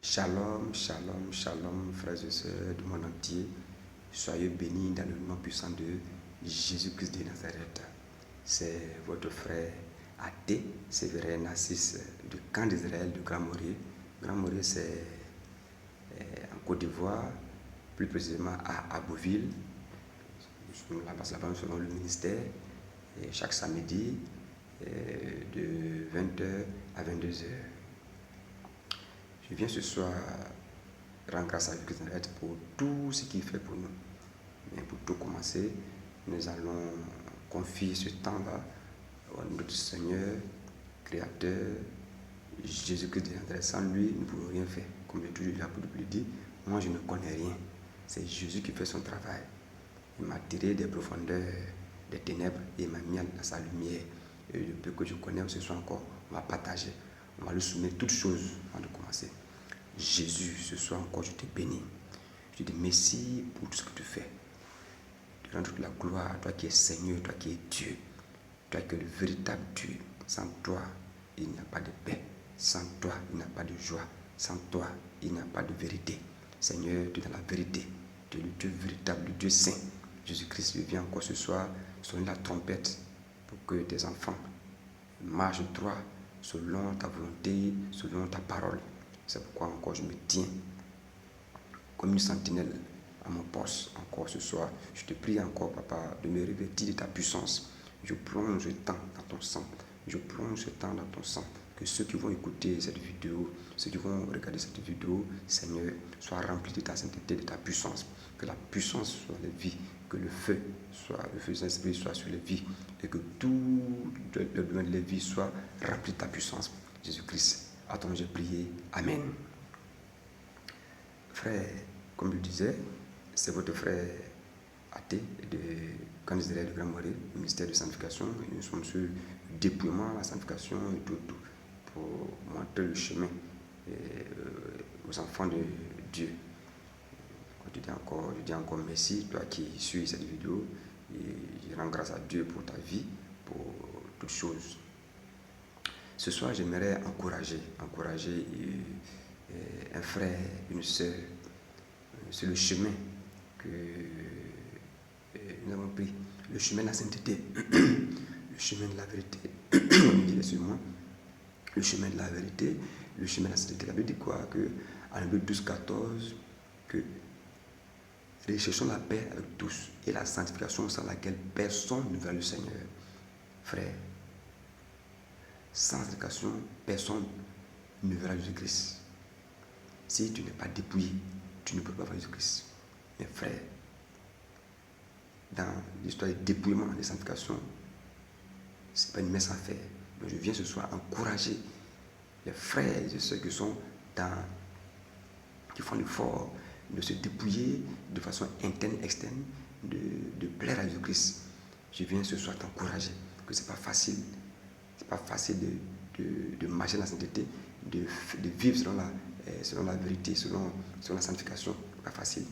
Shalom, shalom, shalom, frères et sœurs du monde entier. Soyez bénis dans le nom puissant de Jésus-Christ de Nazareth. C'est votre frère athée, Séverin Narcisse du camp d'Israël de Grand Morier. Grand Morier, c'est en Côte d'Ivoire, plus précisément à Abouville. Là-bas, selon le ministère, et chaque samedi de 20h à 22h. Je viens ce soir rendre grâce à Dieu pour tout ce qu'il fait pour nous. Mais pour tout commencer, nous allons confier ce temps-là à notre Seigneur, Créateur, Jésus-Christ de Nazareth. Sans lui, nous ne pouvons rien faire. Comme j'ai toujours dit, moi je ne connais rien. C'est Jésus qui fait son travail. Il m'a tiré des profondeurs des ténèbres et il m'a mis à sa lumière. Et le peu que je connais ce soir encore, on va partager. On va lui soumettre toutes choses avant de commencer. Jésus, ce soir encore, je te bénis. Je te dis merci pour tout ce que tu fais. Tu rends toute la gloire, toi qui es Seigneur, toi qui es Dieu, toi qui es le véritable Dieu. Sans toi, il n'y a pas de paix. Sans toi, il n'y a pas de joie. Sans toi, il n'y a pas de vérité. Seigneur, tu es dans la vérité. Tu es le Dieu véritable, le Dieu saint. Jésus-Christ, je viens encore ce soir sonner la trompette pour que tes enfants marchent droit selon ta volonté, selon ta parole. C'est pourquoi encore je me tiens comme une sentinelle à mon poste encore ce soir. Je te prie encore, Papa, de me revêtir de ta puissance. Je plonge le temps dans ton sang. Je plonge le temps dans ton sang. Que ceux qui vont écouter cette vidéo, ceux qui vont regarder cette vidéo, Seigneur, soient remplis de ta sainteté, de ta puissance. Que la puissance soit les vies, que le feu de l'esprit soit sur les vies, et que tout le domaine de la vie soit rempli de ta puissance. Jésus-Christ, à ton nom j'ai prié. Amen. Frère, comme je disais, c'est votre frère athée de camp d'Israël de Grand Morier, ministère de sanctification. Nous sommes sur le dépouillement, la sanctification et tout, pour montrer le chemin aux enfants de Dieu. Je dis encore merci, toi qui suis cette vidéo, et je rends grâce à Dieu pour ta vie, pour toutes choses. Ce soir, j'aimerais encourager un frère, une sœur, sur le chemin que nous avons pris, le chemin de la sainteté, le chemin de la vérité. Excusez-moi. Le chemin de la vérité, le chemin de la sainteté. La Bible dit quoi? Que, en Hébreux 12, 14, que recherchons la paix avec tous et la sanctification sans laquelle personne ne verra le Seigneur. Frère, sans sanctification, personne ne verra Jésus-Christ. Si tu n'es pas dépouillé, tu ne peux pas voir Jésus-Christ. Mais frère, dans l'histoire du dépouillement et de sanctification, ce n'est pas une messe à faire. Donc je viens ce soir encourager les frères et ceux qui sont qui font l'effort de se dépouiller de façon interne et externe, de plaire à Jésus-Christ. Je viens ce soir t'encourager, que ce n'est pas facile. C'est pas facile de marcher dans la sainteté, de vivre selon la vérité, selon la sanctification. Pas facile.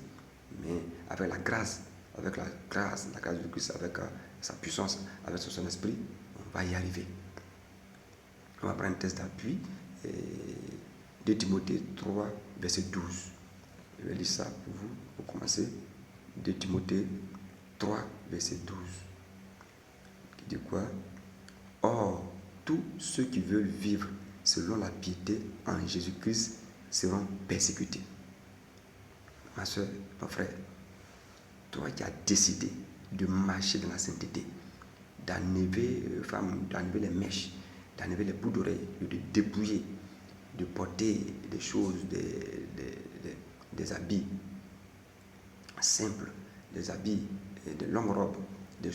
Mais avec la grâce de Christ, avec sa puissance, avec son esprit, on va y arriver. On va prendre un test d'appui. 2 Timothée 3, verset 12. Je vais lire ça pour vous, pour commencer. 2 Timothée 3, verset 12. Qui dit quoi? Or, tous ceux qui veulent vivre selon la piété en Jésus-Christ seront persécutés. Ma soeur, mon frère, toi qui as décidé de marcher dans la sainteté, d'enlever les mèches, d'enlever les bouts d'oreilles, de dépouiller, de porter des choses, des habits simples, des habits de longue robe, des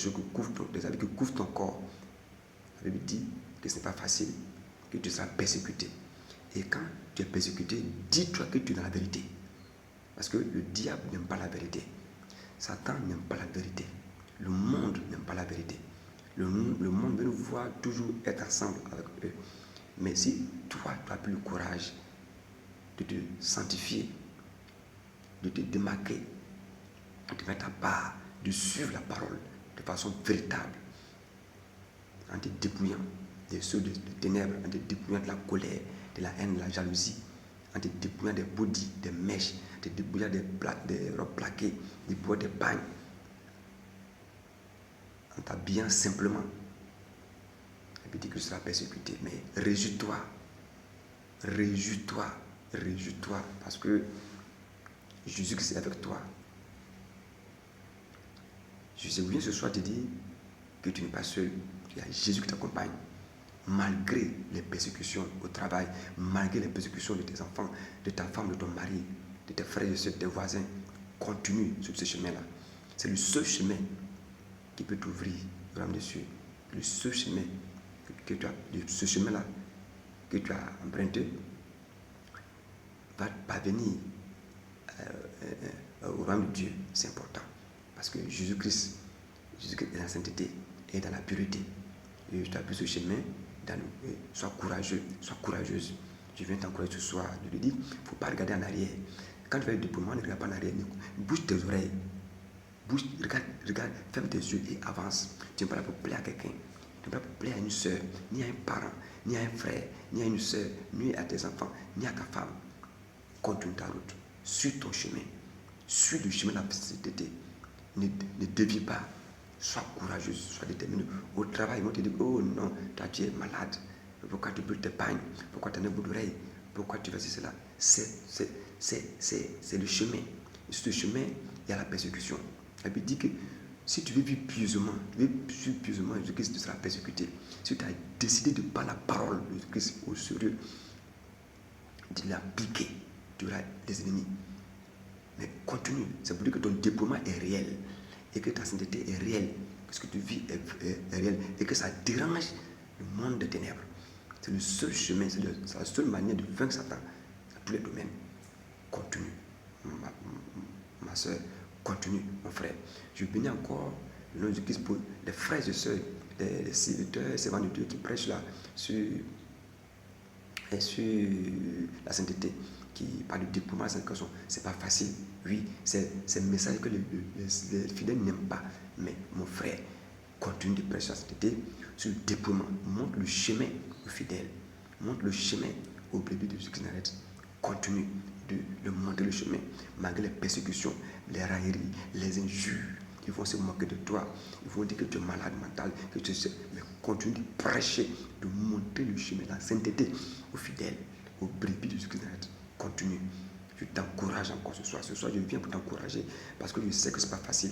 habits qui couvrent ton corps. La Bible dit que ce n'est pas facile, que tu seras persécuté. Et quand tu es persécuté, dis-toi que tu es dans la vérité. Parce que le diable n'aime pas la vérité. Satan n'aime pas la vérité. Le monde n'aime pas la vérité. Le monde veut nous voir toujours être ensemble avec eux. Mais si toi, tu as plus le courage de te sanctifier, de te démarquer, de te mettre à part, de suivre la parole de façon véritable, en te dépouillant des ceux de ténèbres, en te dépouillant de la colère, de la haine, de la jalousie, en te débrouillant des bodys, des mèches, en te débrouillant des robes plaquées, des bois, des bagnes, en t'habillant simplement. La Bible dit que tu seras persécuté, mais réjouis-toi, réjouis-toi, réjouis-toi, parce que Jésus-Christ est avec toi. Je viens ce soir te dire que tu n'es pas seul, il y a Jésus qui t'accompagne. Malgré les persécutions au travail, malgré les persécutions de tes enfants, de ta femme, de ton mari, de tes frères et soeurs, de tes voisins, continue sur ce chemin-là. C'est le seul chemin qui peut t'ouvrir le royaume des cieux. Le seul chemin que tu as, ce chemin-là que tu as emprunté va parvenir au royaume de Dieu. C'est important. Parce que Jésus-Christ est dans la sainteté et dans la pureté. Et je t'appuie ce chemin. Sois courageux, sois courageuse. Je viens t'encourager ce soir de lui dire, il ne faut pas regarder en arrière. Quand tu fais le déploiement, ne regarde pas en arrière. Bouge tes oreilles. Bouge, regarde, ferme tes yeux et avance. Tu n'es pas là pour plaire à quelqu'un. Tu n'es pas là pour plaire à une soeur, ni à un parent, ni à un frère, ni à une soeur, ni à tes enfants, ni à ta femme. Continue ta route. Suis ton chemin. Suis le chemin de la sainteté. Ne dévie pas. Sois courageuse, sois déterminée. Au travail, ils vont te dire, oh non, toi tu es malade. Pourquoi tu brûles tes pagnes? Pourquoi tu as un bout d'oreille? Pourquoi tu fais cela? C'est le chemin. Et sur le chemin, il y a la persécution. La Bible dit que si tu veux vivre pieusement, Jésus-Christ, tu seras persécuté. Si tu as décidé de ne pas la parole de Jésus-Christ au sérieux, de l'appliquer, tu auras des ennemis. Mais continue. C'est pour dire que ton déploiement est réel. Et que ta sainteté est réelle, que ce que tu vis est réel, et que ça dérange le monde des ténèbres. C'est le seul chemin, c'est la seule manière de vaincre Satan dans tous les domaines. Continue, ma soeur, continue, mon frère. Je bénis encore le nom de Jésus pour les frères et sœurs, les serviteurs, servants de Dieu qui prêchent là sur la sainteté, qui parlent du déploiement de la sanctification. C'est pas facile. Oui, c'est un message que les fidèles n'aiment pas. Mais mon frère, continue de prêcher la sainteté sur le déploiement. Montre le chemin aux fidèles. Montre le chemin aux brebis de Jésus-Christ. Continue de leur montrer le chemin. Malgré les persécutions, les railleries, les injures, ils vont se moquer de toi. Ils vont dire que tu es malade mental, que tu sais. Mais continue de prêcher, de montrer le chemin, la sainteté aux fidèles, aux brebis de Jésus-Christ. Continue. Je t'encourage encore ce soir. Ce soir, je viens pour t'encourager parce que je sais que ce n'est pas facile.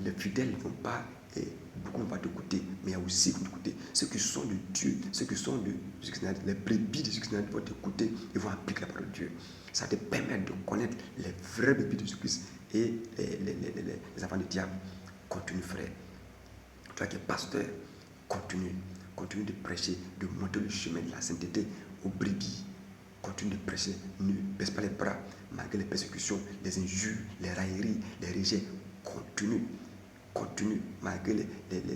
Les fidèles ne vont pas, et beaucoup ne vont pas t'écouter, mais il y a aussi qui vont t'écouter. Ceux qui sont de Dieu, ceux qui sont de Jésus-Christ, les brebis de Jésus-Christ vont t'écouter et vont appliquer la parole de Dieu. Ça te permet de connaître les vrais brebis de Jésus-Christ et les enfants du diable. Continue, frère. Toi qui es pasteur, continue. Continue de prêcher, de montrer le chemin de la sainteté aux brebis. Continue de prêcher, ne baisse pas les bras, malgré les persécutions, les injures, les railleries, les rejets. Continue, malgré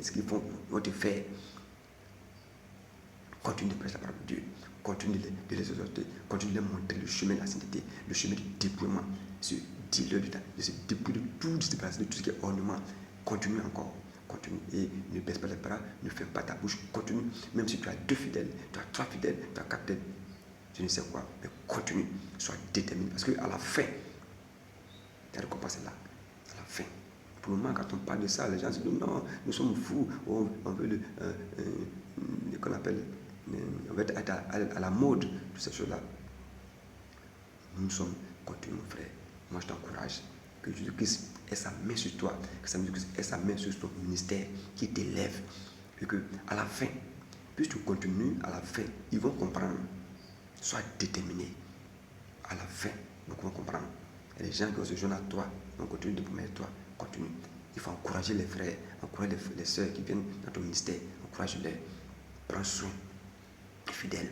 ce qu'ils vont te faire. Continue de prêcher la parole de Dieu. Continue de les exhorter. Continue de leur montrer le chemin de la sainteté, le chemin du déploiement. Dis-leur de se dépouiller de tout, de tout ce qui est ornement. Continue encore. Continue et ne baisse pas les bras, ne ferme pas ta bouche. Continue, même si tu as 2 fidèles, tu as 3 fidèles, tu as 4 fidèles. Je ne sais quoi, mais continue, sois déterminé. Parce qu'à la fin, ta récompense est là. À la fin. Pour le moment, quand on parle de ça, les gens se disent non, nous sommes fous, on veut qu'on appelle, on veut être à la mode de ces choses-là. Nous sommes, continue, mon frère. Moi, je t'encourage que Jésus-Christ ait sa main sur toi, que Jésus-Christ ait sa main sur ton ministère, qui t'élève. Et qu'à la fin, plus tu continues, à la fin, ils vont comprendre. Sois déterminé. À la fin, beaucoup vont comprendre. Il y a des gens qui vont se joindre à toi, vont continuer de promettre toi. Continue. Il faut encourager les frères, encourager les soeurs qui viennent dans ton ministère. Encourage-les. Prends soin des fidèles.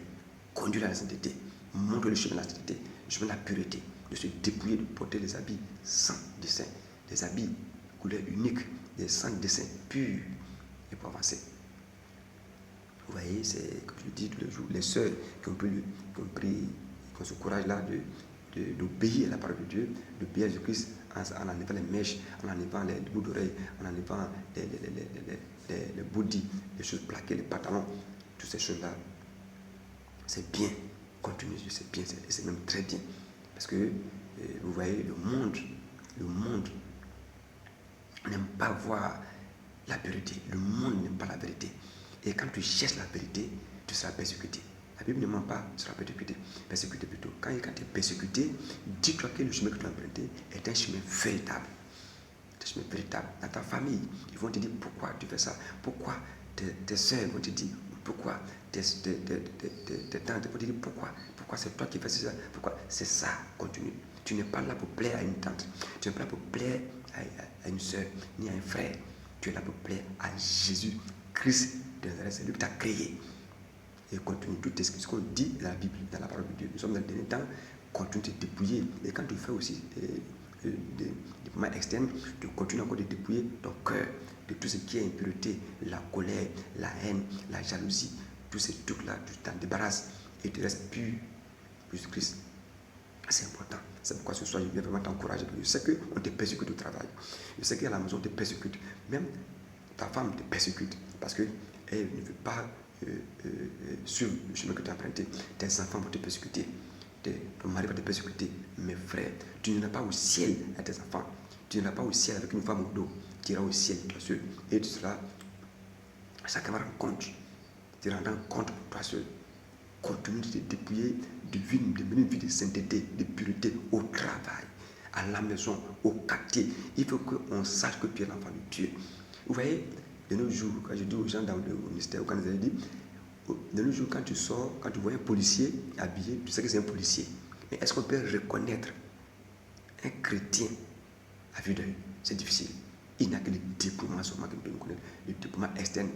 Conduis la sainteté. Montre le chemin de la sainteté, le chemin de la pureté. De se dépouiller, de porter des habits sans dessin. Des habits couleur unique, des sans dessin, purs. Et pour avancer. Vous voyez, c'est comme je le dis tous les jours, les sœurs qui ont ce courage-là d'obéir à la parole de Dieu, d'obéir à Jésus-Christ en enlevant les mèches, en enlevant les bouts d'oreilles, en enlevant les body, les choses plaquées, les pantalons, toutes ces choses-là. C'est bien. continue, c'est bien, c'est même très bien. Parce que, vous voyez, le monde n'aime pas voir la vérité. Le monde n'aime pas la vérité. Et quand tu cherches la vérité, tu seras persécuté. La Bible ne ment pas, tu seras persécuté. Persécuté plutôt. Quand tu es persécuté, dis-toi que le chemin que tu as emprunté est un chemin véritable. C'est un chemin véritable. Dans ta famille, ils vont te dire pourquoi tu fais ça. Pourquoi tes soeurs vont te dire pourquoi. Tes tantes vont te dire pourquoi c'est toi qui fais ça. Pourquoi. C'est ça, continue. Tu n'es pas là pour plaire à une tante. Tu n'es pas là pour plaire à une soeur, ni à un frère. Tu es là pour plaire à Jésus-Christ de Nazareth. C'est lui qui t'a créé. Et continue tout ce qu'on dit dans la Bible, dans la parole de Dieu. Nous sommes dans le dernier temps, continue de te dépouiller. Et quand tu fais aussi des dépouillements externes, tu continues encore de dépouiller ton cœur de tout ce qui est impureté, la colère, la haine, la jalousie, tous ces trucs-là, tu t'en débarrasses et tu restes pur pour Jésus-Christ. C'est important. C'est pourquoi ce soir, je viens vraiment t'encourager. Je sais qu'on te persécute au travail. Je sais qu'à la maison, on te persécute. Même ta femme te persécute parce qu'elle ne veut pas suivre le chemin que tu as emprunté. Tes enfants vont te persécuter. Ton mari va te persécuter. Mes frères, tu n'iras pas au ciel avec tes enfants. Tu n'iras pas au ciel avec une femme au dos. Tu iras au ciel, toi seul. Et tu seras, chacun va rendre compte. Tu rendras compte pour toi seul. Continue de te dépouiller de mener une vie de sainteté, de pureté au travail, à la maison, au quartier. Il faut qu'on sache que tu es l'enfant de Dieu. Vous voyez, de nos jours, quand je dis aux gens dans le ministère, quand ils avaient dit, de nos jours, quand tu sors, quand tu vois un policier habillé, tu sais que c'est un policier. Mais est-ce qu'on peut reconnaître un chrétien à vue d'œil? C'est difficile. Il n'y a que le dépouillement seulement qui peut nous connaître. Le dépouillement externe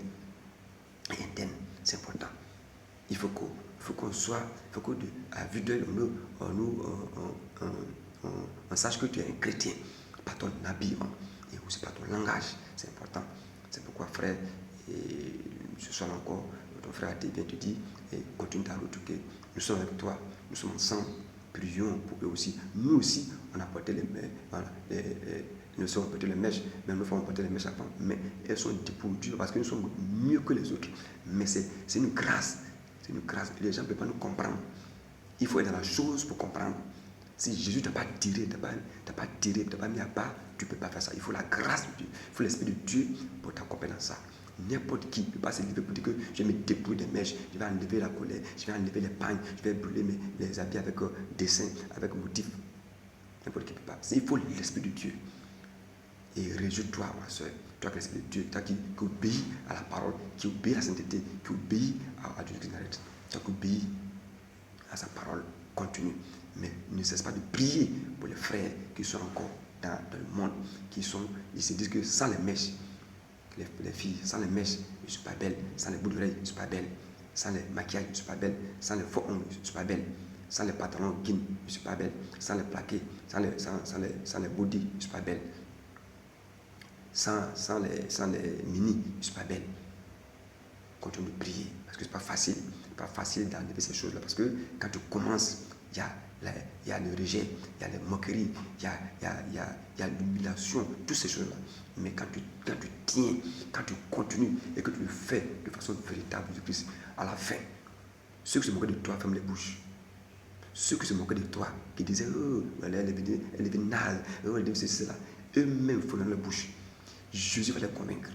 et interne, c'est important. Il faut qu'on soit, à vue d'œil, on sache que tu es un chrétien, par ton habillement et aussi par ton langage. C'est important. C'est pourquoi, frère, et ce soir encore, ton frère vient te dire, et continue ta route, que nous sommes avec toi, nous sommes ensemble, prions pour eux aussi. Nous aussi, on a porté les mèches, voilà, nous sommes porté les mèches, même nous avons porté les mèches avant, mais elles sont dépouillées parce que nous sommes mieux que les autres. Mais c'est une grâce. C'est une grâce. Les gens ne peuvent pas nous comprendre. Il faut être dans la chose pour comprendre. Si Jésus ne t'a pas tiré, t'a pas mis à part, tu ne peux pas faire ça. Il faut la grâce de Dieu, il faut l'Esprit de Dieu pour t'accompagner dans ça. N'importe qui ne peut pas se lever pour dire que je vais me dépouiller des mèches, je vais enlever la colère, je vais enlever les pagnes, je vais brûler les habits avec dessin, avec motif. N'importe qui ne peut pas. Il faut l'Esprit de Dieu. Et réjouis-toi, ma soeur, toi qui es l'Esprit de Dieu, toi qui obéis à la parole, qui obéis à la sainteté, qui obéis à Dieu qui n'arrête, toi qui obéis à sa parole, continue. Mais ne cesse pas de prier pour les frères qui sont encore dans le monde, ils se disent que sans les mèches, les filles, sans les mèches, je ne suis pas belle, sans les bouts d'oreilles, je ne suis pas belle, sans les maquillages, je ne suis pas belle, sans les faux ongles, je ne suis pas belle, sans les pantalons guines, je ne suis pas belle, sans les plaqués, sans les body, je ne suis pas belle, sans les mini, je ne suis pas belle. Continue de prier, parce que ce n'est pas facile. Ce n'est pas facile d'enlever ces choses-là, parce que quand tu commences, il y a le rejet, il y a les moqueries, il y a l'humiliation, toutes ces choses-là. Mais quand tu tiens, quand tu continues et que tu le fais de façon véritable, à la fin, ceux qui se moquaient de toi ferment les bouches. Ceux qui se moquaient de toi, qui disaient oh, elle est naze, oh, elle est cela, eux-mêmes ferment la bouche. Jésus va les convaincre.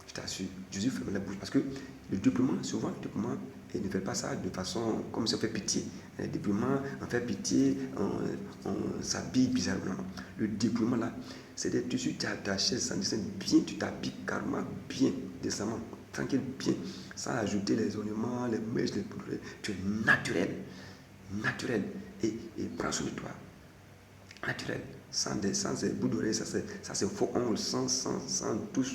Je t'assure, Jésus ferme la bouche parce que le déploiement, souvent, il ne fait pas ça de façon comme si on fait pitié. Le déploiement, on fait pitié, on s'habille bizarrement. Le déploiement là, c'est tu suis ta chaise sans dessin bien, tu t'habilles carrément bien, décemment, tranquille, bien, sans ajouter les ornements, les mèches, les poudres. Tu es naturel, et prends soin de toi, naturel, sans ces bouts d'oreilles, ça c'est faux ongles, sans toutes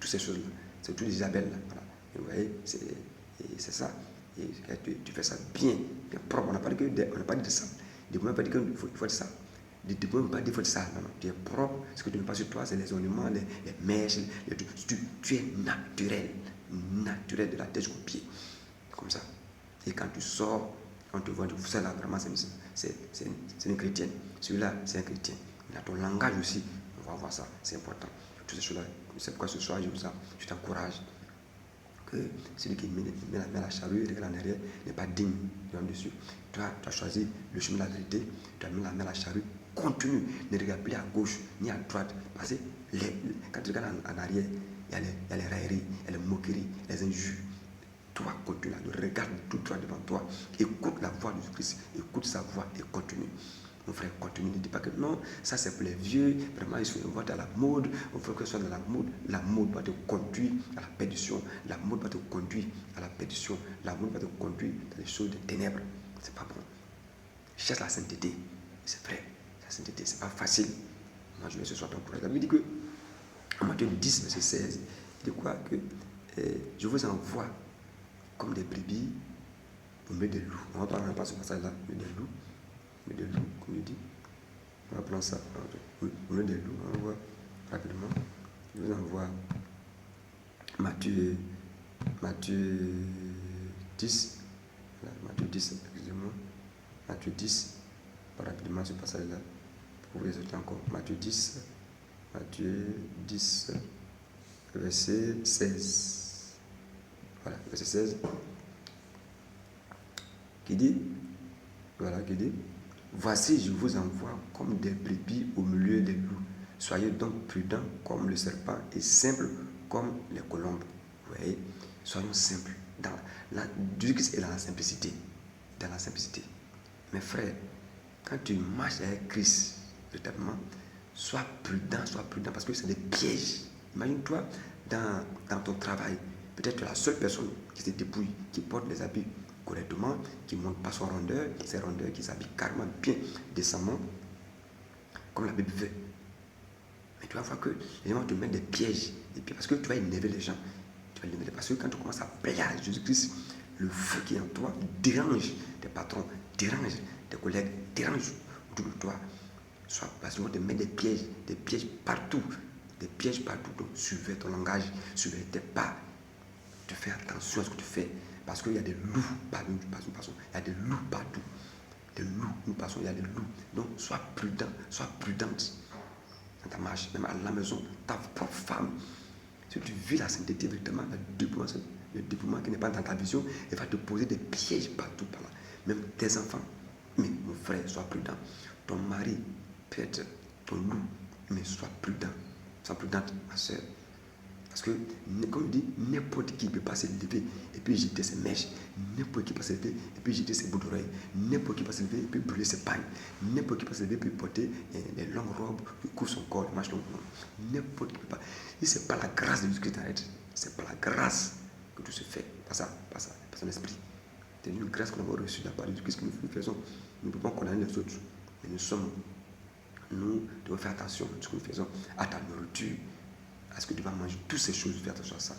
ces choses-là. C'est tout Isabelle là. Voilà. Et vous voyez, c'est ça. Et tu fais ça bien propre. On n'a pas dit de ça. On n'a pas dit qu'il faut de ça. On n'a pas dit qu'il faut de ça. Non. Tu es propre. Ce que tu n'as pas sur toi, c'est les ornements, les mèches. Tu es naturel de la tête jusqu'au pied. Comme ça. Et quand tu sors, on te voit, ça là, vraiment, c'est une chrétienne. Celui-là, c'est un chrétien. Dans ton langage aussi, on va voir ça. C'est important. Toutes ces choses-là. C'est pourquoi ce soir, je t'encourage que celui qui met la charrue et regarde en arrière n'est pas digne de dessus. Tu as choisi le chemin de la vérité, tu as mis la main à la charrue, continue, ne regarde plus à gauche ni à droite, parce que quand tu regardes en arrière, il y a les railleries, il y a les moqueries, les injures. Toi, continue, regarde tout droit devant toi, écoute la voix de Jésus-Christ, écoute sa voix et continue. Mon frère, continue, ne dis pas que non, ça c'est pour les vieux, vraiment ils sont à la mode, il faut que ce soit dans la mode va te conduire à la perdition, la mode va te conduire à la perdition, la mode va te conduire dans les choses de ténèbres, c'est pas bon. Cherche la sainteté, c'est vrai, la sainteté, c'est pas facile. Moi je vais ce soir t'encourager. La Bible dit que, en Matthieu 10, verset 16, il dit quoi que je vous envoie comme des brebis au milieu des loups. On va parler pas ce passage-là, au milieu des loups, comme il dit. On va prendre ça. Oui, au milieu des loups, on va voir rapidement. Je vous envoie Matthieu 10. Matthieu 10, excusez-moi. Matthieu 10, pas rapidement ce passage-là. Pour vous les autres encore. Matthieu 10, verset 16. Voilà, verset 16. Qui dit, voici, je vous envoie comme des brebis au milieu des loups. Soyez donc prudents comme le serpent et simples comme les colombes. Vous voyez, soyons simples. Jésus-Christ est dans la simplicité. Dans la simplicité. Mes frères, quand tu marches avec Christ, véritablement, sois prudent parce que c'est des pièges. Imagine-toi dans ton travail, peut-être tu es la seule personne qui se dépouille, qui porte les habits correctement, qui ne monte pas son rondeur, ses rondeurs, qui s'habille carrément bien, décemment, comme la Bible veut. Mais tu vas voir que les gens te mettent des pièges, parce que tu vas énerver les gens. Parce que quand tu commences à plaire à Jésus-Christ, le feu qui est en toi dérange tes patrons, dérange tes collègues, dérange autour de toi. Soit parce qu'ils vont te mettre des pièges partout. Donc, surveille ton langage, surveille tes pas. Tu fais attention à ce que tu fais. Parce qu'il y a des loups partout. Il y a des loups partout. Des loups, nous passons, il y a des loups. Donc, sois prudent, sois prudente dans ta marche, même à la maison, ta propre femme. Si tu vis la sainteté, véritablement, le dévouement qui n'est pas dans ta vision, il va te poser des pièges partout par là. Même tes enfants. Mais mon frère, sois prudent. Ton mari peut être ton loup, mais sois prudent. Sois prudente, ma soeur. Parce que, comme il dit, n'importe qui ne peut pas se lever et puis jeter ses mèches. N'importe qui peut se lever et puis jeter ses bouts d'oreilles. N'importe qui peut se lever et puis brûler ses pagnes. N'importe qui peut se lever et puis porter des longues robes qui couvrent son corps, les manches longues. N'importe qui ne peut pas. Si ce n'est pas la grâce de Jésus-Christ t'arrête, c'est pas la grâce que tout se fait. Pas ça, pas son esprit. C'est une grâce qu'on a reçue de la part de Jésus-Christ que nous faisons. Nous ne pouvons pas condamner les autres. Mais nous devons faire attention à ce que nous faisons, à ta nourriture. À ce que tu vas manger toutes ces choses, fais attention à ça.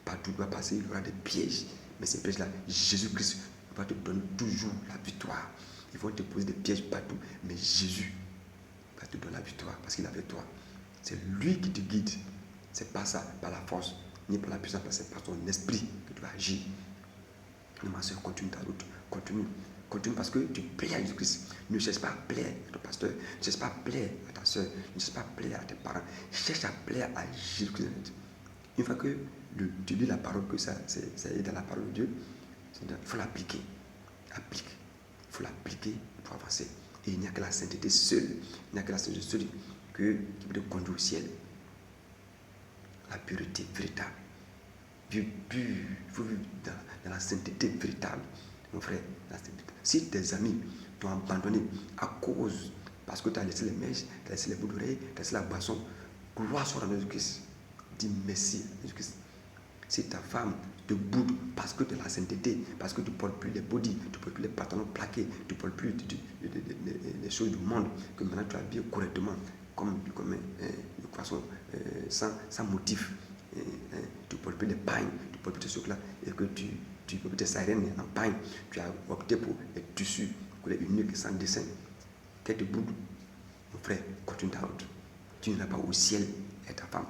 Partout tu vas passer, il y aura des pièges. Mais ces pièges-là, Jésus-Christ va te donner toujours la victoire. Ils vont te poser des pièges partout. Mais Jésus va te donner la victoire parce qu'il est avec toi. C'est lui qui te guide. C'est pas ça, par la force, ni par la puissance, c'est par ton esprit que tu vas agir. Mais ma soeur, continue ta route. Continue parce que tu plais à Jésus-Christ. Ne cherche pas à plaire à ton pasteur. Ne cherche pas à plaire à ta soeur. Ne cherche pas à plaire à tes parents. Cherche à plaire à Jésus-Christ. Une fois que tu lis la parole, que ça est dans la parole de Dieu, il faut l'appliquer. Il faut l'appliquer pour avancer. Et il n'y a que la sainteté seule. Il n'y a que la sainteté seule qui peut te conduire au ciel. La pureté véritable. Il faut vivre dans la sainteté véritable. Mon frère, si tes amis t'ont abandonné à cause, parce que tu as laissé les mèches, tu as laissé les bouts d'oreilles, tu as laissé la boisson, gloire soit à Jésus-Christ. Dis merci à Jésus-Christ. Si ta femme te boude parce que de la sainteté, parce que tu ne portes plus les bodys, tu ne portes plus les pantalons plaqués, tu ne portes plus les choses du monde, que maintenant tu habilles correctement, comme une poisson sans motif, tu ne portes plus les pagnes, tu ne portes plus ces trucs-là, et que tu peux tes sirènes en pagne, tu as opté pour les tissus, pour les uniques sans dessin, qu'elle te boude, mon frère, continue ta route. Tu n'as pas au ciel et ta femme.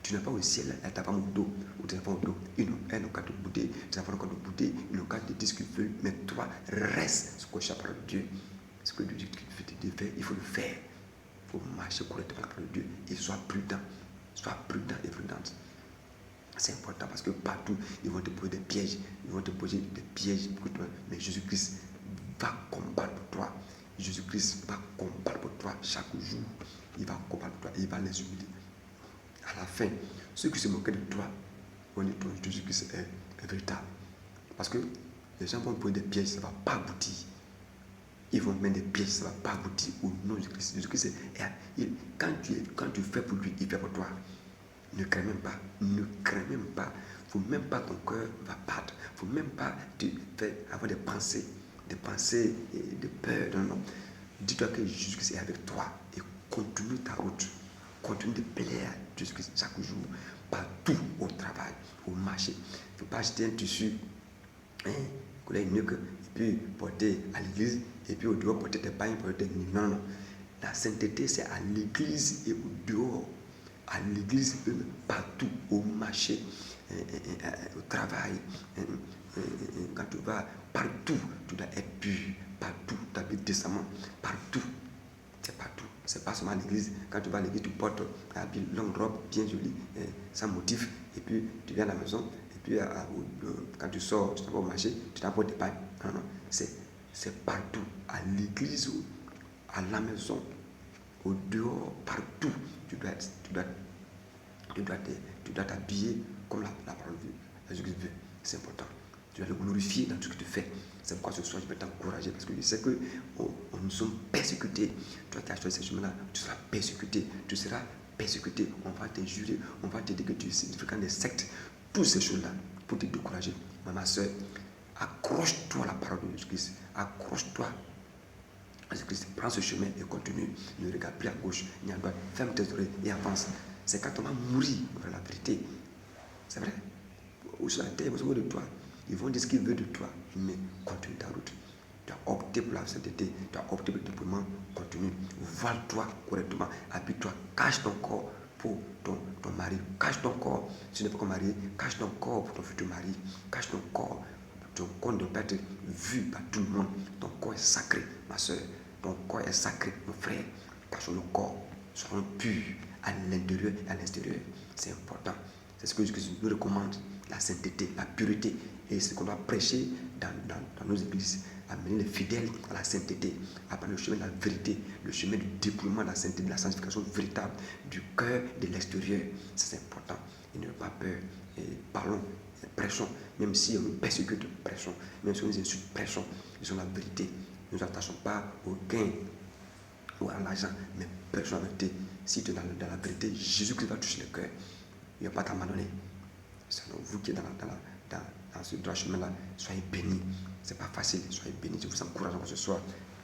Tu n'as pas au ciel et ta femme au dos, ou tes enfants au dos. Elles n'ont qu'à te bouder, tes enfants n'ont qu'à te bouder, ils n'ont qu'à te dire ce qu'ils veulent, mais toi, reste ce que la parole de Dieu. Ce que Dieu veut te faire, il faut le faire. Il faut marcher correctement avec la parole de Dieu et sois prudent. Sois prudent et prudente. C'est important parce que partout, ils vont te poser des pièges. Ils vont te poser des pièges. Mais Jésus-Christ va combattre pour toi. Jésus-Christ va combattre pour toi chaque jour. Il va combattre pour toi et il va les humilier. À la fin, ceux qui se moquaient de toi vont dire que Jésus-Christ est véritable. Parce que les gens vont poser des pièges, ça ne va pas aboutir. Ils vont mettre des pièges, ça ne va pas aboutir au nom de Jésus-Christ. Jésus-Christ, quand tu fais pour lui, il fait pour toi. Ne crains même pas. Ne crains même pas. Il ne faut même pas ton cœur va battre. Il ne faut même pas avoir des pensées de peur. Non, non. Dis-toi que Jésus-Christ est avec toi et continue ta route. Continue de plaire à Jésus-Christ chaque jour, partout au travail, au marché. Il ne faut pas acheter un tissu, et puis porter à l'église, et puis au dehors porter des pains, porter des... Non, non. La sainteté, c'est à l'église et au dehors. À l'église, partout, au marché, au travail, quand tu vas, partout, tu dois être pur, partout, tu habites décemment, partout, c'est partout. C'est pas seulement à l'église. Quand tu vas à l'église, tu portes une longue robe bien jolie, sans motif, et puis tu viens à la maison, et puis quand tu sors, tu t'en vas au marché, tu t'apportes des pains. Non, non, c'est partout, à l'église, à la maison, au dehors, partout, tu dois t'habiller comme la parole de Jésus veut. C'est important. Tu dois le glorifier dans tout ce que tu fais. C'est pourquoi ce soir, je vais t'encourager parce que je sais que nous sommes persécutés. Toi qui as choisi ce chemin-là, tu seras persécuté. Tu seras persécuté. On va te jurer, on va te dire que tu fréquentes des sectes. Toutes ces choses-là pour te décourager. Mais ma soeur, accroche-toi à la parole de Jésus-Christ. Accroche-toi. Jésus-Christ, prends ce chemin et continue. Ne regarde plus à gauche ni à droite. Ferme tes oreilles et avance. C'est quand on va mourir vers la vérité. C'est vrai. Ou sur la terre, ils vont se moquer de toi. Ils vont dire ce qu'ils veulent de toi. Mais continue ta route. Tu as opté pour la sainteté. Tu as opté pour le déploiement. Continue. Voile-toi correctement. Habille-toi. Cache ton corps pour ton mari. Cache ton corps. Si tu n'es pas encore marié, cache ton corps pour ton futur mari. Cache ton corps. Ton corps ne doit pas être vu par tout le monde. Ton corps est sacré, ma soeur. Ton corps est sacré, mon frère. Cachons le corps. Soyons purs à l'intérieur et à l'extérieur. C'est important. C'est ce que Jésus nous recommande. La sainteté, la pureté. Et c'est ce qu'on doit prêcher dans nos églises. Amener les fidèles à la sainteté. Apprendre le chemin de la vérité. Le chemin du déploiement de la sainteté, de la sanctification véritable. Du cœur et de l'extérieur. C'est important. Et n'ayons pas peur. Et parlons. Prêchons, même si on nous persécute, prêchons, même si on nous insulte, prêchons, disons la vérité. Ne nous attachons pas au gain ou à l'argent, mais prêchons la vérité. Si tu es dans la vérité, Jésus-Christ va toucher le cœur. Il ne va pas t'abandonner. C'est vous qui êtes dans ce droit chemin-là, soyez bénis. Ce n'est pas facile, soyez bénis. Je vous encourage encore ce soir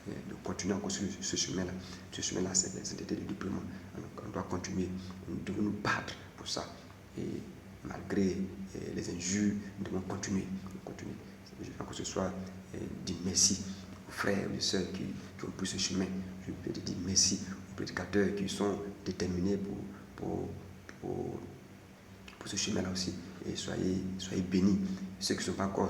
de continuer encore sur ce chemin-là. Ce chemin-là, c'est la sainteté du déploiement. On doit continuer. Nous devons nous battre pour ça. Et malgré les injures, nous devons continuer. Je vais encore ce soir dire merci aux frères et aux sœurs qui ont pris ce chemin. Je vais dire merci aux prédicateurs qui sont déterminés pour ce chemin-là aussi. Et soyez bénis. Ceux qui ne sont pas encore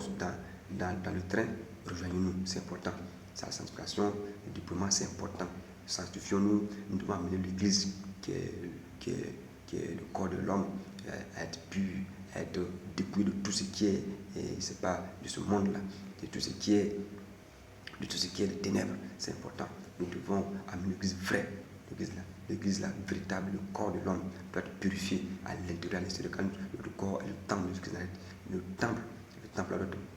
dans le train, rejoignez-nous, c'est important. C'est la sanctification, le déploiement, c'est important. Sanctifions-nous, nous devons amener l'Église qui est le corps de l'homme, à être pur, à être dépouillé de tout ce qui est, et c'est pas de ce monde-là, de tout ce qui est les ténèbres. C'est important. Nous devons amener l'Église vraie, l'église là, véritable, le corps de l'homme doit être purifié à l'intérieur, à l'extérieur. Quand le corps et le temple de Jésus-Christ, le temple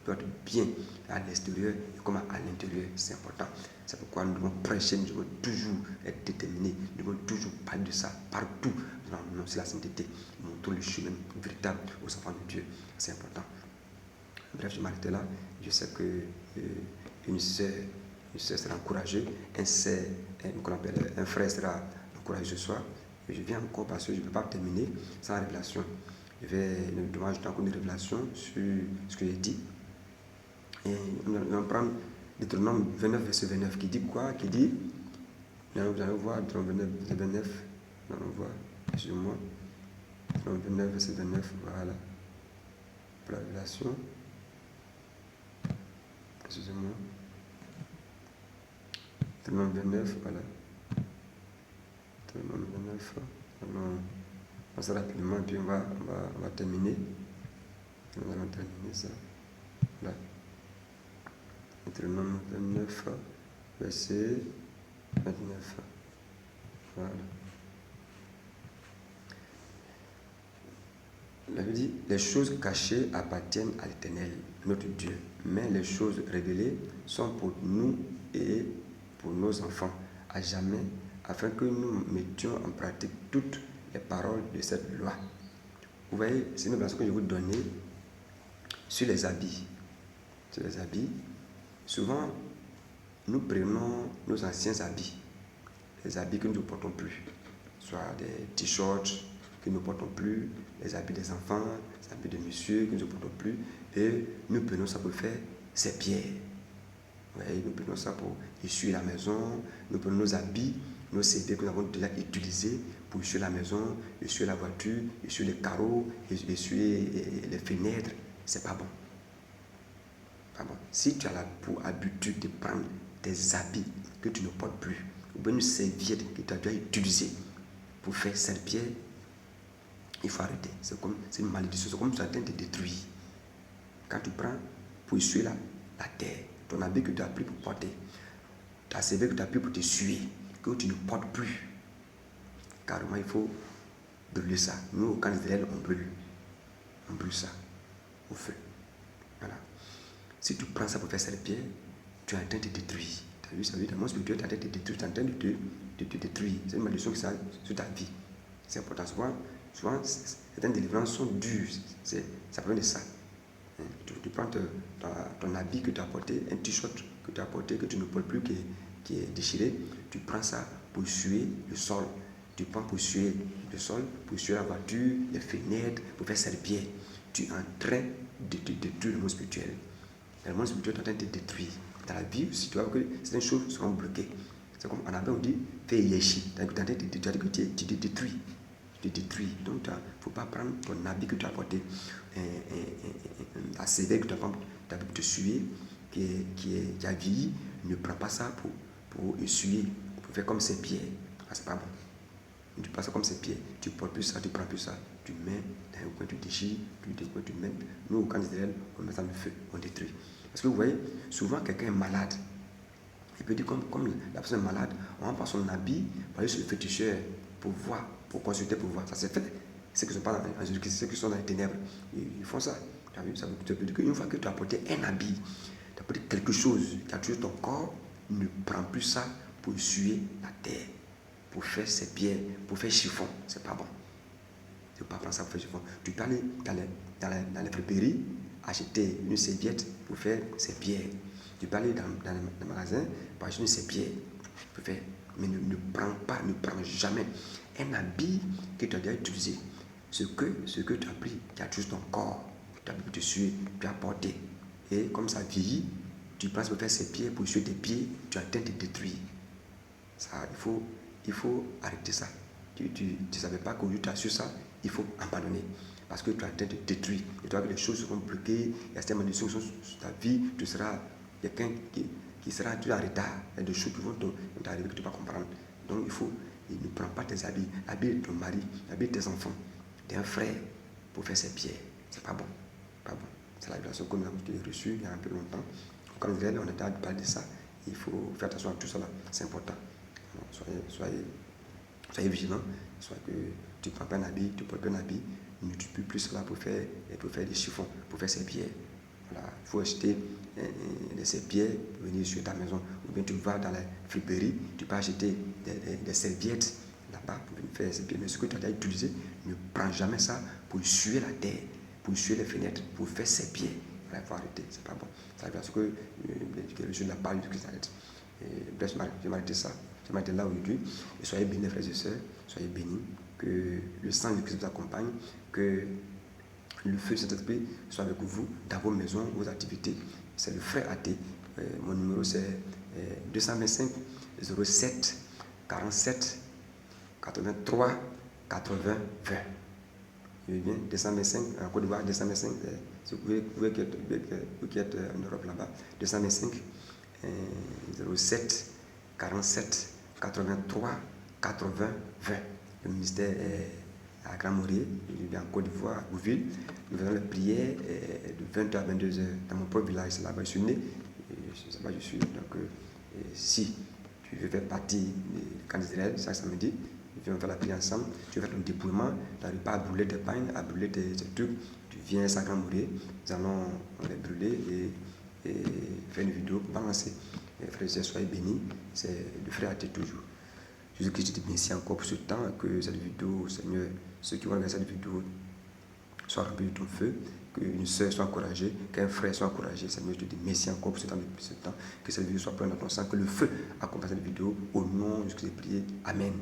doit être bien à l'extérieur comme à l'intérieur. C'est important. C'est pourquoi nous devons prêcher, nous devons toujours être déterminés, nous devons toujours parler de ça partout. Nous c'est la sainteté, montrons le chemin véritable aux enfants de Dieu. C'est important. Bref, je m'arrête là. Je sais que une sœur sera encouragée, un frère sera encouragé ce soir. Et je viens encore parce que je ne peux pas terminer sans la révélation. Je vais demander encore une révélation sur ce que j'ai dit. Et on va prendre Deutéronome 29, verset 29, qui dit quoi? Qui dit, vous allez voir, Deutéronome 29, verset 29, nous allons voir, excusez-moi, Deutéronome 29, verset 29, voilà, pour la révélation. Excusez-moi. Deutéronome 29, voilà. Deutéronome 29, on passe rapidement, et puis on va terminer. Nous allons terminer ça. Voilà. Deutéronome 29, verset 29. Voilà. La Bible dit, les choses cachées appartiennent à l'Éternel, notre Dieu, mais les choses révélées sont pour nous et pour nos enfants, à jamais, afin que nous mettions en pratique toutes les paroles de cette loi. Vous voyez, c'est une illustration que je vais vous donner sur les habits. Sur les habits, souvent, nous prenons nos anciens habits, les habits que nous ne portons plus, soit des t-shirts que nous ne portons plus, les habits des enfants, les habits de monsieur que nous ne portons plus, et nous prenons ça pour faire ces pierres. Ouais, nous prenons ça pour essuyer la maison, nous prenons nos habits, nos CD que nous avons déjà utilisés pour essuyer la maison, essuyer la voiture, essuyer les carreaux, essuyer les fenêtres. C'est pas bon. Pas bon. Si tu as pour habitude de prendre des habits que tu ne portes plus, ou bien une serviette que tu as déjà utilisée pour faire cette pierre, il faut arrêter. C'est une malédiction. C'est comme tu es en train de détruire. Quand tu prends pour essuyer la terre, ton habit que tu as pris pour porter, ta serviette que tu as pris pour t'essuyer, que tu ne portes plus, carrément, il faut brûler ça. Nous, au camp d'Israël, on brûle. On brûle ça au feu. Voilà. Si tu prends ça pour faire cette pierre, tu es en train de détruire. Tu as vu, ça veut dire, dans mon spirituel, tu es en train de détruire. Tu es en train de te détruire. C'est une malédiction qui s'est sur ta vie. C'est important. Souvent, certaines délivrances sont dures. Ça provient de ça. Tu prends ton habit que tu as porté, un t-shirt que tu as porté, que tu ne portes plus, qui est déchiré, tu prends ça pour essuyer le sol. Tu prends pour essuyer le sol, pour essuyer la voiture, les fenêtres, pour faire cette pierre. Tu es en train de détruire le monde spirituel. Le monde spirituel est en train de te détruire. Dans la vie aussi, tu vois que certaines choses seront bloquées. C'est comme en arabe on dit fais yeshi. Tu te détruis. Tu te détruis. Donc il ne faut pas prendre ton habit que tu as porté, la sévère que tu as pour te suer, qui a vieilli. Ne prends pas ça pour essuyer, pour faire comme ces pierres. Ah, c'est pas bon. Tu passes ça comme ces pierres. Tu ne portes plus ça, tu ne prends plus ça. Tu mets dans un coin, tu déchires, tu mets. Nous, au camp d'Israël, on met ça dans le feu, on détruit. Parce que vous voyez, souvent quelqu'un est malade. Il peut dire comme la personne est malade, on va prendre son habit, on va aller sur le féticheur pour voir, pour consulter, pour voir. Ça c'est fait. Ceux qui sont pas dans Jésus-Christ, ceux qui sont dans les ténèbres, ils font ça. Ça veut dire qu'une fois que tu as porté un habit, tu as porté quelque chose qui a tué ton corps, ne prends plus ça pour essuyer la terre, pour faire ses pierres, pour faire chiffon. C'est pas bon. Tu ne peux pas prendre ça pour faire chiffon. Tu peux aller dans les friperies, acheter une serviette pour faire ses pierres. Tu peux aller dans le magasin pour acheter une serviette pour faire. Mais ne prends jamais un habit que tu as déjà utilisé. Ce que tu as pris, qui a tué ton corps, tu as pu te suer, tu as porté. Et comme ça vieillit, tu prends pour faire ses pieds, pour suer tes pieds, tu as tenté de détruire. Ça, il faut arrêter ça. Tu ne savais pas qu'aujourd'hui tu as su ça, il faut abandonner. Parce que tu as tenté de détruire. Et tu vois que les choses seront bloquées, il y a certaines malédictions sur ta vie, tu seras quelqu'un qui sera toujours en retard. Il y a des choses qui vont t'arriver que tu ne vas pas comprendre. Donc il ne prend pas tes habits, habille ton mari, habille tes enfants, d'un frère pour faire ses pierres. C'est pas bon. Pas bon. C'est la révélation que nous avons reçue il y a un peu longtemps. Quand on était à parler de ça, il faut faire attention à tout cela. C'est important. Soyez vigilants. Soit que tu ne prends pas un habit, tu ne portes pas un habit, ne tu peux plus cela pour faire des chiffons, pour faire ses pierres. Voilà. Il faut acheter ces pierres pour venir sur ta maison. Ou bien tu vas dans la friperie, tu peux acheter des serviettes là-bas pour venir faire ces pierres. Mais ce que tu as déjà utilisé, ne prends jamais ça pour essuyer la terre, pour essuyer les fenêtres, pour faire ses pierres. Il faut arrêter, c'est pas bon. Ça veut dire que je ne la parle du Christ arrête. Je vais m'arrêter ça. Je vais m'arrêter là aujourd'hui. Et soyez bénis, frères et sœurs. Soyez bénis. Que le sang de Christ vous accompagne. Que le feu de Saint-Esprit soit avec vous dans vos maisons, vos activités. C'est le frère athée. Mon numéro c'est 225 07 47 83 80 20. Je vais bien, 225 en Côte d'Ivoire, 225, si vous qui êtes en Europe là-bas, 225 07 47 83 80 20. Le ministère est à Grand-Maurier, je vais en Côte d'Ivoire, à Bouville. Nous faisons les prières de 20h à 22h dans mon propre village, c'est là-bas je suis né. je sais pas, je suis. Donc, si tu veux faire partie du camp d'Israël, chaque samedi, on va faire la prière ensemble. Tu veux faire ton dépouillement, tu n'arrives pas à brûler tes pagnes, à brûler tes trucs. Tu viens à Grand Mourir, nous allons les brûler et faire une vidéo pour balancer. Frères et sœurs, soyez bénis, c'est le frère à tête toujours. Jésus-Christ te bénisse encore pour ce temps, que cette vidéo, Seigneur, ceux qui vont regarder cette vidéo soient remplis de ton feu, qu'une sœur soit encouragée, qu'un frère soit encouragé. Seigneur, je te dis merci encore pour ce temps, que cette vidéo soit pleine dans ton sang, que le feu accompagne cette vidéo au nom de Jésus-Christ. Amen.